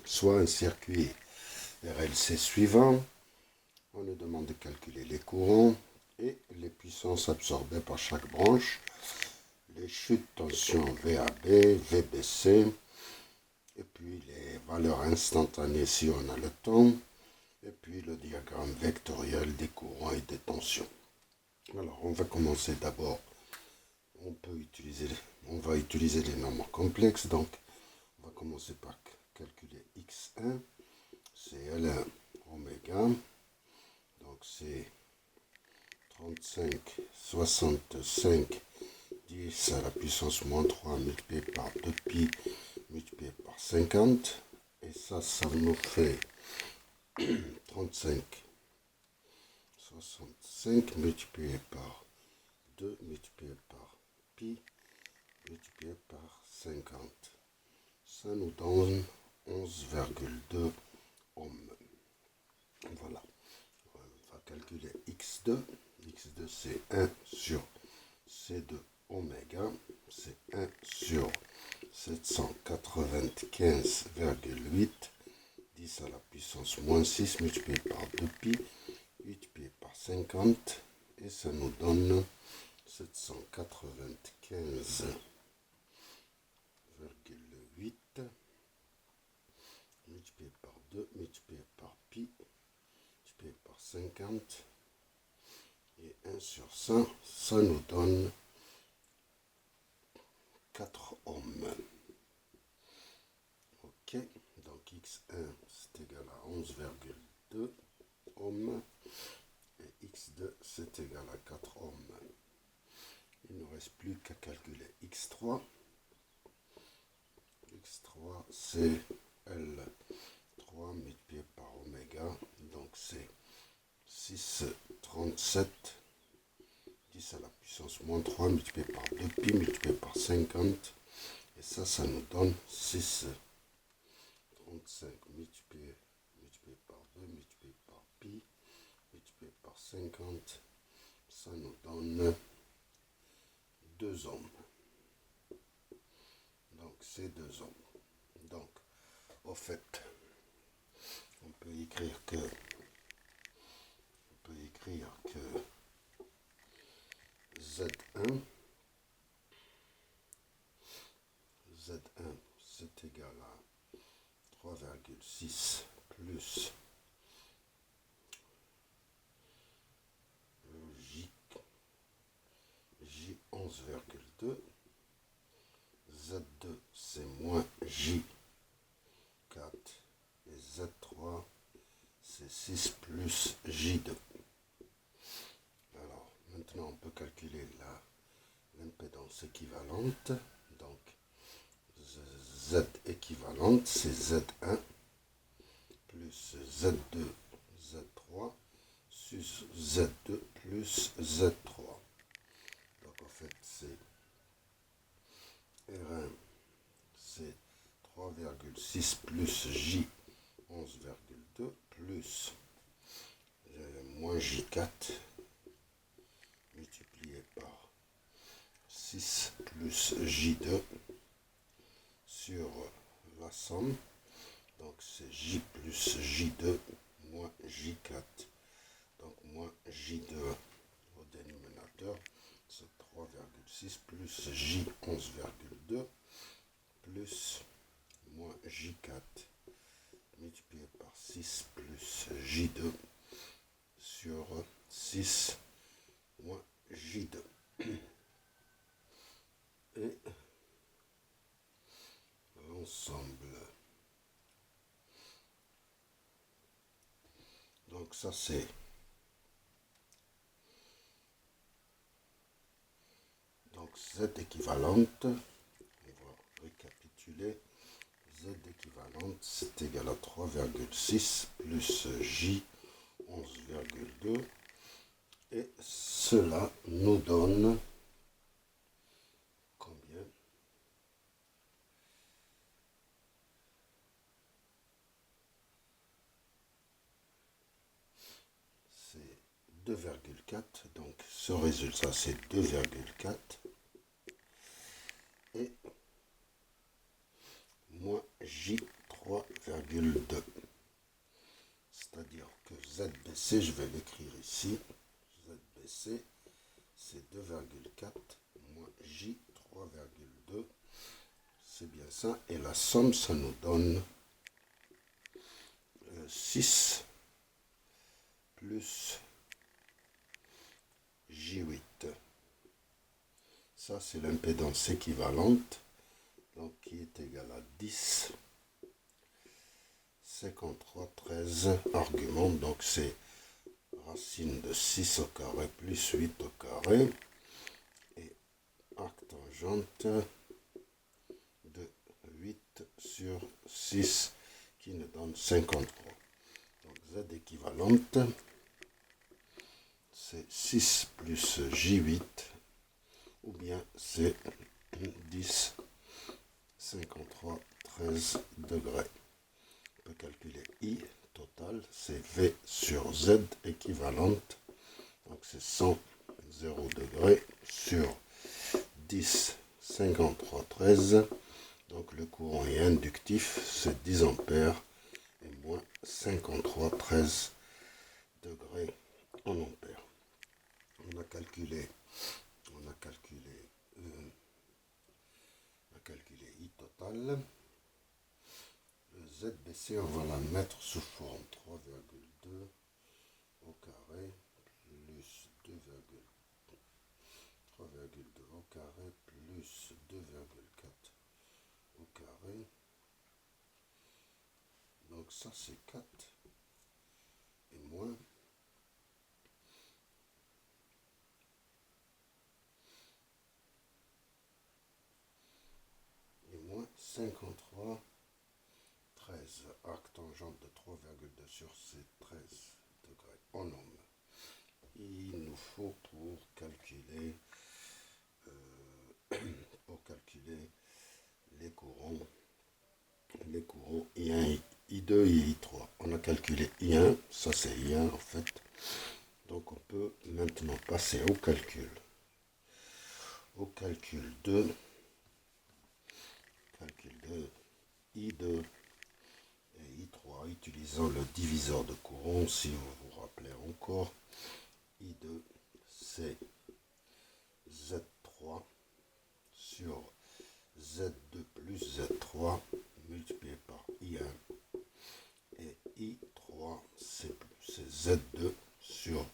soit un circuit RLC suivant, on nous demande de calculer les courants et les puissances absorbées par chaque branche, les chutes de tension VAB, VBC, et puis les valeurs instantanées si on a le temps, et puis le diagramme vectoriel des courants et des tensions. Alors on va commencer d'abord, on va utiliser les nombres complexes, donc on va commencer par calculer x1, c'est L1 oméga, donc c'est 35, 65, 10 à la puissance moins 3 multiplié par 2pi multiplié par 50, et ça nous fait 35, 65 multiplié par 2 multiplié par pi multiplié par 50. Ça nous donne 11,2 ohms. Voilà. On va calculer x2. x2 c'est 1 sur C2 oméga. C'est 1 sur 795,8. 10 à la puissance moins 6 multiplié par 2pi multiplié par 50. Et ça nous donne 795,8 multiplié par 2 multiplié par pi multiplié par 50 et 1 sur 100, ça nous donne 4 ohms. Ok, donc x1 c'est égal à 11,2 ohms et x2 c'est égal à 4 ohms. Il ne nous reste plus qu'à calculer x3. x3 c'est L3 multiplié par oméga, donc c'est 6,37, 10 à la puissance moins 3 multiplié par 2pi multiplié par 50, et ça nous donne 6,35 multiplié par 2 multiplié par pi multiplié par 50, ça nous donne 2 ohms. Donc c'est 2 ohms. Donc au fait, on peut écrire que Z1 c'est égal à 3,6 plus J 11,2. Z2 c'est moins J4 et Z3 c'est 6 plus J2. Alors maintenant on peut calculer l'impédance équivalente. Donc Z équivalente c'est Z1 plus Z2 Z3 plus Z2 plus Z3. Donc en fait c'est R1 c'est 3,6 plus J 11,2 plus moins J4 multiplié par 6 plus J2 sur la somme. Donc c'est J plus J2 moins J4. Donc moins J2 au dénominateur. C'est 3,6 plus J 11,2 plus moins J4 multiplié par 6 plus J2 sur 6 moins J2. Et l'ensemble. Donc ça c'est Z équivalente. On va récapituler. Z équivalente c'est égal à 3,6 plus J 11,2 et cela nous donne combien? C'est 2,4, donc ce résultat c'est 2,4 et moins J3 3,2. C'est-à-dire que ZBC, je vais l'écrire ici. ZBC, c'est 2,4 moins J 3,2. C'est bien ça. Et la somme, ça nous donne 6 plus J8. Ça, c'est l'impédance équivalente, donc qui est égale à 10, 53, 13 arguments. Donc, c'est racine de 6 au carré plus 8 au carré. Et arc tangente de 8 sur 6 qui nous donne 53. Donc, Z équivalente, c'est 6 plus J8, ou bien c'est 10, 53, 13 degrés. On peut calculer I total, c'est V sur Z équivalente, donc c'est 100, 0 degrés sur 10, 53, 13. Donc le courant est inductif, c'est 10 ampères et moins 53, 13 degrés en ampères. On a calculé I total. Le ZBC, on va la mettre sous forme 3,2 au carré plus 3,2 au carré plus 2,4 au carré. Donc ça c'est 4 et moins 53, 13. Arc tangente de 3,2 sur C, 13 degrés en ohm. Il nous faut pour calculer les courants I1, I2 et I3. On a calculé I1, ça c'est I1 en fait. Donc on peut maintenant passer au calcul. Au calcul 2, I2 et I3, utilisant le diviseur de courant, si vous vous rappelez encore, I2 c'est Z3 sur Z2 plus Z3 multiplié par I1, et I3 c'est Z2 sur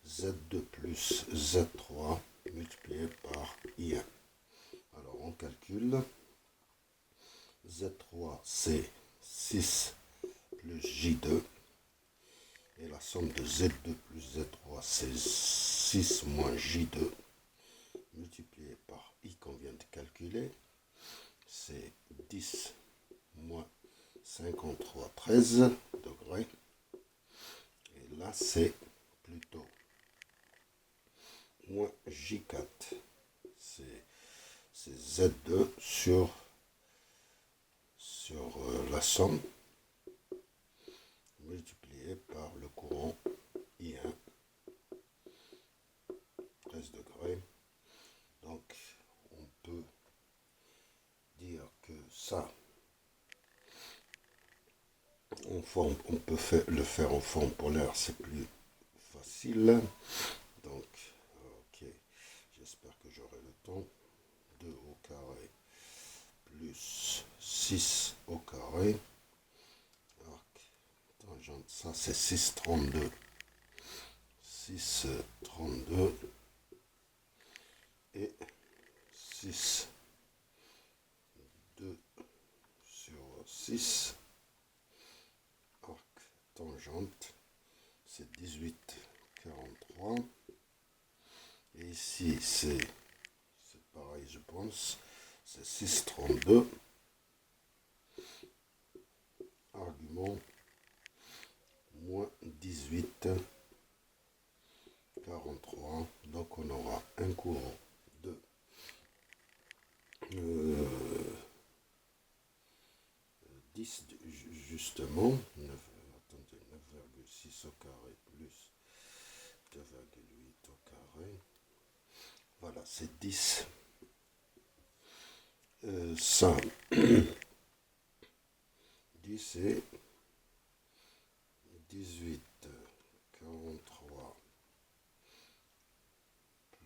Z2 plus Z3 multiplié par I1. Alors on calcule. Z3 c'est 6 plus J2 et la somme de Z2 plus Z3 c'est 6 moins J2 multiplié par I qu'on vient de calculer, c'est 10 moins 53, 13 degrés, et là c'est plutôt moins J4, c'est Z2 sur la somme multiplié par le courant I1, 13 degrés. Donc on peut dire que ça, on peut le faire en forme polaire, c'est plus facile. Donc ok, j'espère que j'aurai le temps. 2 au carré plus 6 au carré, arc tangente, ça c'est 6, 32, 6, 32, et 6, 2 sur 6, arc tangente, c'est 18, 43, et ici c'est pareil je pense, c'est 6, 32, argument moins 18, 43, donc on aura un courant de 10 justement, 9,6 au carré plus 2,8 au carré, voilà c'est 10, ça ici c'est 18,43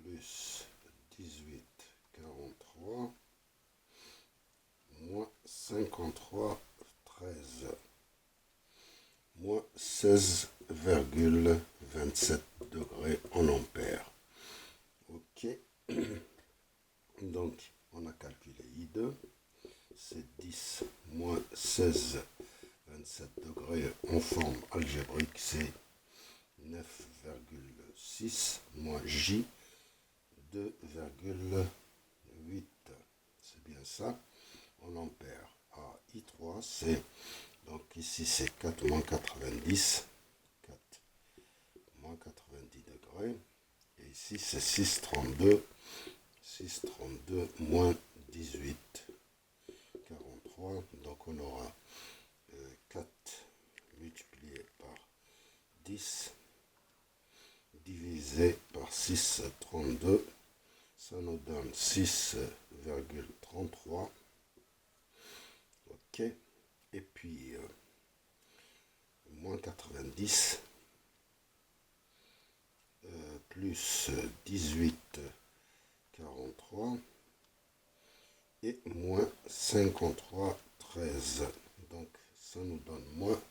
plus 18,43 moins 53,13 moins 16,27 degrés en ampères. Ok. Donc, on a calculé I2. C'est 10 moins 16,27 degrés en forme algébrique. C'est 9,6 moins J 2,8. C'est bien ça. En ampères. À I3, c'est... Donc ici, c'est 4 moins 90. 4 moins 90 degrés. Et ici, c'est 6,32. 6,32 moins 18,43. Donc on aura 4 multiplié par 10 divisé par 6,32. Ça nous donne 6,33. Ok. Et puis, moins 90 plus 18,43 et moins 53,13. Donc, ça nous donne moins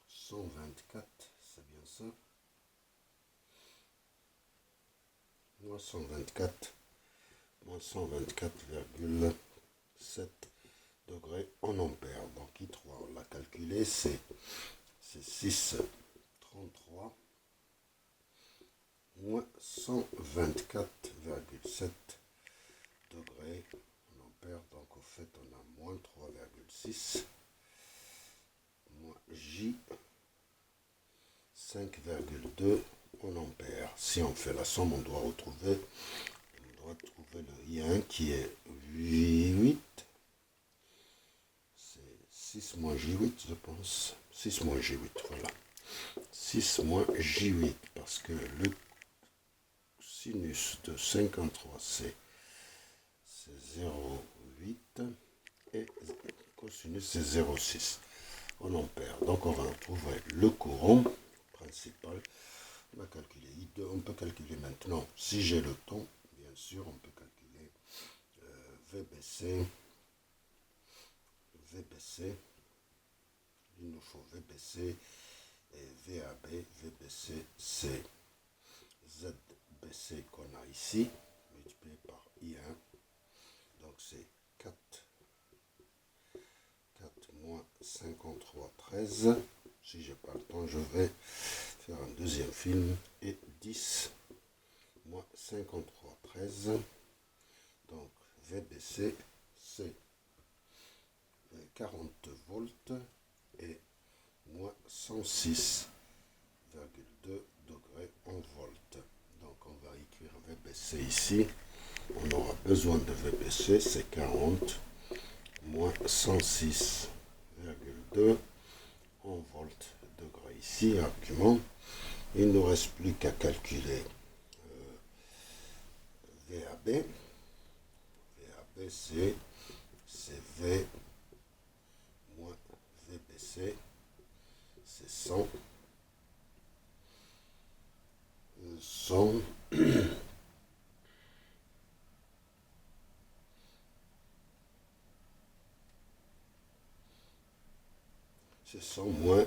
124. C'est bien ça. Moins 124. Moins 124,7 degrés en ampères. Donc I3, on l'a calculé, c'est 6,33 moins 124,7 degrés en ampères. Donc au fait, on a moins 3,6 moins J 5,2 en ampères. Si on fait la somme, on doit trouver le I1 qui est 8. 6 moins J8, je pense. 6 moins J8, voilà. 6 moins J8, parce que le sinus de 53, c'est 0,8 et cosinus, c'est 0,6 en ampères. Donc, on va trouver le courant principal. On va calculer I2. On peut calculer maintenant, si j'ai le temps, bien sûr, on peut calculer VBC. Il nous faut VBC et VAB. VBC, c'est ZBC qu'on a ici, multiplié par I1. Donc c'est 4 moins 53,13. Si j'ai pas le temps, je vais faire un deuxième film. Et 10 moins 53,13. Donc VBC, c'est 40 volts et moins 106,2 degrés en volts. Donc on va écrire VBC ici. On aura besoin de VBC, c'est 40 moins 106,2 en volts degrés ici, argument. Il ne nous reste plus qu'à calculer VAB. VAB, c'est V moins VBC, c'est 100. 100. C'est 100 moins.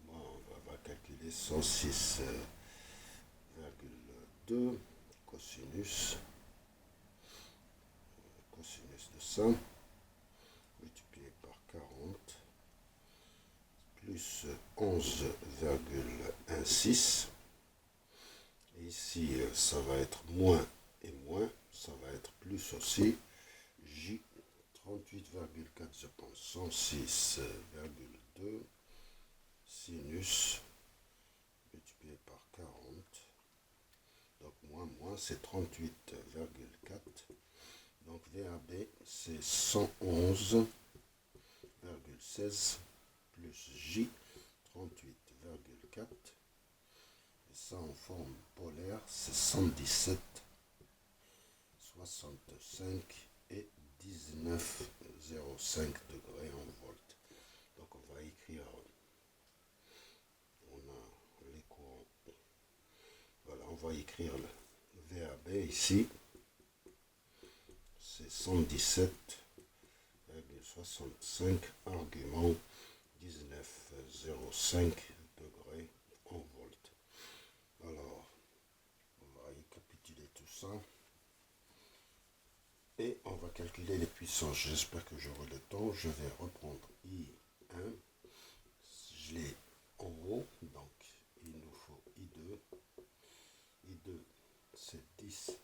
On va calculer 106,2 cosinus de 100 multiplié par 40 plus 11,16. Et ici, ça va être moins et moins, ça va être plus aussi. J 38,4, je pense, 106,2 sinus multiplié par 40. Donc moins, c'est 38,4. Donc VAB, c'est 111,16 plus J, 38,4. Et ça en forme polaire, c'est 117, 65 et 10. 19,05 degrés en volts. Donc on va écrire, on a les courants. Voilà, on va écrire le VAB ici. C'est 117,65 argument 19,05 degrés en volts. Alors, on va récapituler tout ça. Et on va calculer les puissances. J'espère que j'aurai le temps. Je vais reprendre I1. Je l'ai en haut. Donc, il nous faut I2. I2, c'est 10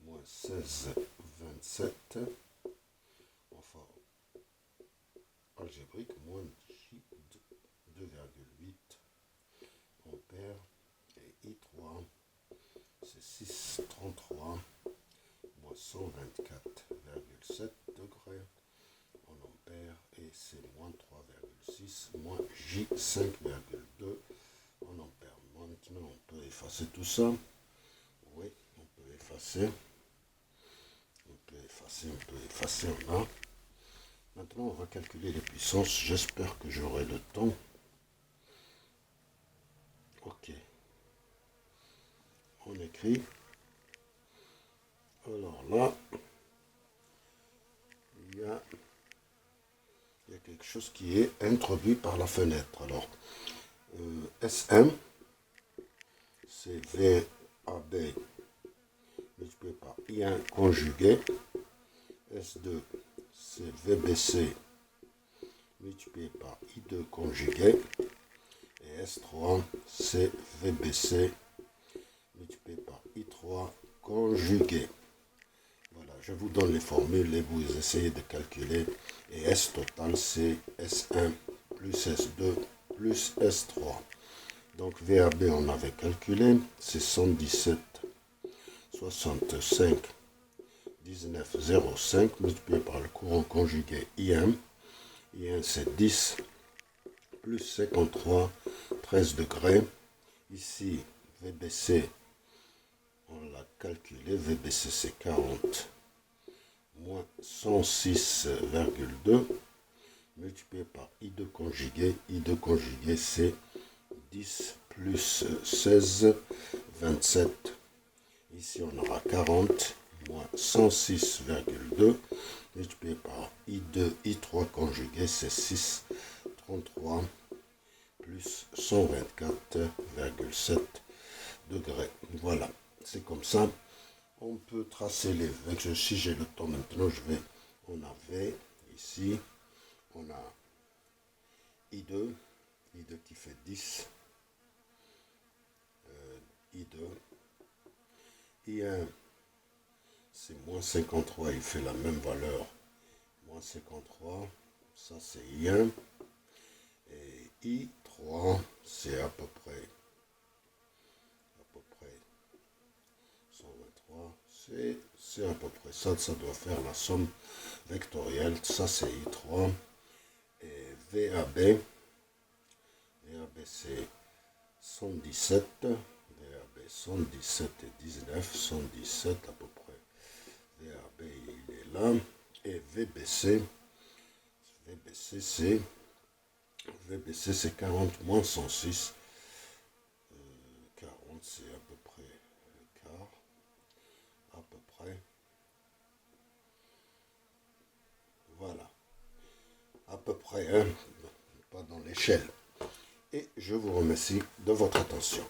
moins 16, 27. Enfin, algébrique, moins J, 2,8 ampères. Et I3, c'est 6,33. Moins 124,7 degrés en ampères et c'est moins 3,6 moins J 5,2 en ampères. Maintenant on peut effacer tout ça. Oui, on peut effacer. On peut effacer, on a. Maintenant on va calculer les puissances. J'espère que j'aurai le temps. Ok. On écrit. Alors là, il y a quelque chose qui est introduit par la fenêtre. Alors, SM, c'est VAB multiplié par I1 conjugué. S2, c'est VBC multiplié par I2 conjugué. Et S3, c'est VBC multiplié par I3 conjugué. Voilà, je vous donne les formules et vous essayez de calculer. Et S total, c'est S1 plus S2 plus S3. Donc VAB, on avait calculé, c'est 117,65 19,05 multiplié par le courant conjugué I1. I1, c'est 10 plus 53, 13 degrés. Ici, VBC, on l'a calculé, VBC c'est 40 moins 106,2 multiplié par I2 conjugué. I2 conjugué c'est 10 plus 16, 27. Ici on aura 40 moins 106,2 multiplié par I2, I3 conjugué c'est 6, 33 plus 124,7 degrés. Voilà, c'est comme ça. On peut tracer les vecteurs. Si j'ai le temps maintenant, je vais. On avait ici, on a I2 qui fait 10, I2, I1, c'est moins 53, il fait la même valeur, moins 53, ça c'est I1, et I3, c'est à peu près 123, c'est à peu près ça, ça doit faire la somme vectorielle, ça c'est I3, et VAB c'est 117, VAB 117 et 19, 117 à peu près, VAB il est là, et VBC c'est 40 moins 106, 40 c'est à peu près le quart, à peu près, voilà, à peu près, hein, pas dans l'échelle. Et je vous remercie de votre attention.